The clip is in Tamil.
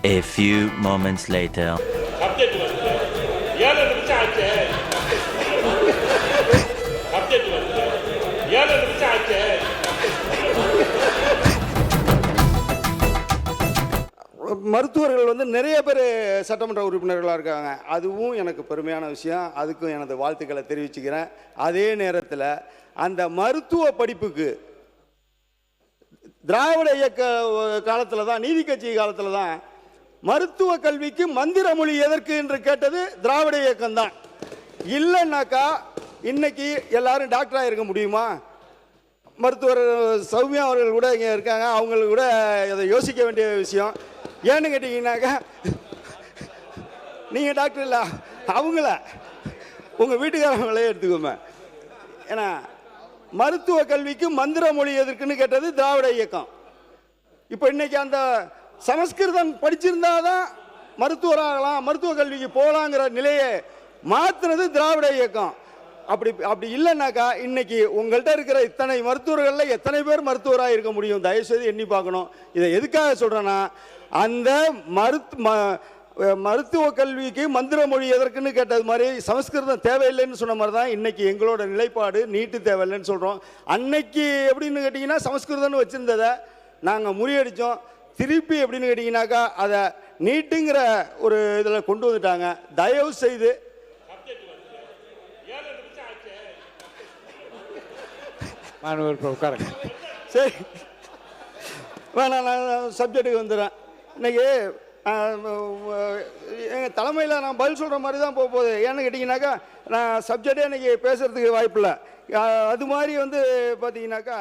A few moments later. Subject வந்து 7 நிமிஷம் ஆச்சு. சப்ஜெக்ட் வந்து 7 நிமிஷம் ஆச்சு. மருத்துவர்கள் வந்து நிறைய பேர் சட்டமன்ற உறுப்பினர்களாக இருக்காங்க. அதுவும் எனக்கு பெருமையான விஷயம். அதுக்கும் எனது வாழ்த்துக்களை தெரிவிச்சுக்கிறேன். அதே நேரத்தில் அந்த மருத்துவ படிப்புக்கு திராவிட இயக்க காலத்தில் தான், நீதி கட்சி காலத்தில் தான் மருத்துவ கல்விக்கு மந்திர மொழி எதற்கு என்று கேட்டது திராவிட இயக்கம்தான். இல்லைன்னாக்கா இன்னைக்கு எல்லாரும் டாக்டராக இருக்க முடியுமா? மருத்துவர் சௌமியா அவர்கள் கூட இங்கே இருக்காங்க. அவங்களுக்கு கூட இதை யோசிக்க வேண்டிய விஷயம். ஏன்னு கேட்டிங்கன்னாக்கா, நீங்கள் டாக்டர் இல்லை, அவங்கள உங்கள் வீட்டுக்காரங்களே எடுத்துக்கோங்க. ஏன்னா மருத்துவ கல்விக்கு மந்திர மொழி எதற்குன்னு கேட்டது திராவிட இயக்கம். இப்போ இன்னைக்கு அந்த சமஸ்கிருதம் படிச்சிருந்தாதான் மருத்துவராகலாம், மருத்துவ கல்விக்கு போகலாங்கிற நிலையை மாற்றினது திராவிட இயக்கம். அப்படி இல்லைன்னாக்கா இன்னைக்கு உங்கள்கிட்ட இருக்கிற இத்தனை மருத்துவர்களில் எத்தனை பேர் மருத்துவராக இருக்க முடியும்? தயவுசெய்து எண்ணி பார்க்கணும். இதை எதுக்காக சொல்கிறேன்னா, அந்த மருத்துவ கல்விக்கு மந்திர மொழி எதற்குன்னு கேட்டது மாதிரி சமஸ்கிருதம் தேவையில்லைன்னு சொன்ன மாதிரி தான் இன்னைக்கு எங்களோட நிலைப்பாடு. நீட்டு தேவையில்லைன்னு சொல்கிறோம். அன்னைக்கு எப்படின்னு கேட்டிங்கன்னா, சமஸ்கிருதம்னு வச்சுருந்ததை நாங்கள் முறியடித்தோம். திருப்பி எப்படின்னு கேட்டிங்கனாக்கா அதை நீட்டுங்கிற ஒரு இதில் கொண்டு வந்துட்டாங்க. தயவு செய்து சரி வேணாம், நான் சப்ஜெக்டுக்கு வந்துடுறேன். இன்னைக்கு எங்கள் தலைமையில் நான் பதில் சொல்கிற மாதிரி தான் போக போகுது. ஏன்னு கேட்டிங்கனாக்கா, நான் சப்ஜெக்டே இன்றைக்கி பேசுகிறதுக்கு வாய்ப்பில்லை. அது மாதிரி வந்து பார்த்தீங்கன்னாக்கா